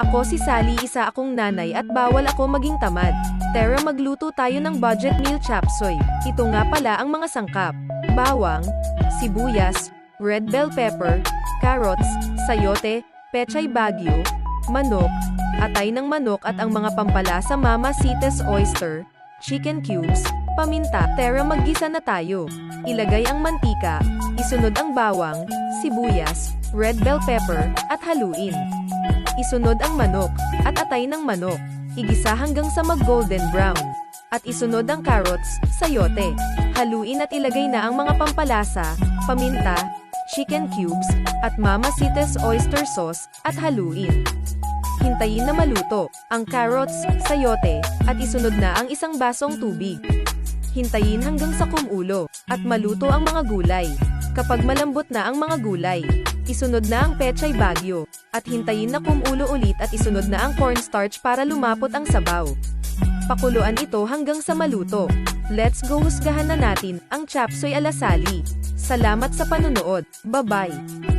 Ako si Sally, isa akong nanay at bawal ako maging tamad. Tara, magluto tayo ng budget meal chapsuy. Ito nga pala ang mga sangkap. Bawang, sibuyas, red bell pepper, carrots, sayote, pechay bagyo, manok, atay ng manok at ang mga pampalasa Mama Sita's oyster, chicken cubes, paminta. Tara, maggisa na tayo. Ilagay ang mantika, isunod ang bawang, sibuyas, red bell pepper, at haluin. Isunod ang manok, at atay ng manok. Igisa hanggang sa mag-golden brown. At isunod ang carrots, sayote. Haluin at ilagay na ang mga pampalasa, paminta, chicken cubes, at Mama Sita's oyster sauce, at haluin. Hintayin na maluto ang carrots, sayote, at isunod na ang isang basong tubig. Hintayin hanggang sa kumulo, at maluto ang mga gulay. Kapag malambot na ang mga gulay, isunod na ang pechay bagyo, at hintayin na kumulo ulit at isunod na ang cornstarch para lumapot ang sabaw. Pakuluan ito hanggang sa maluto. Let's go, husgahan na natin ang chapsuy ala Sally. Salamat sa panunood. Bye-bye!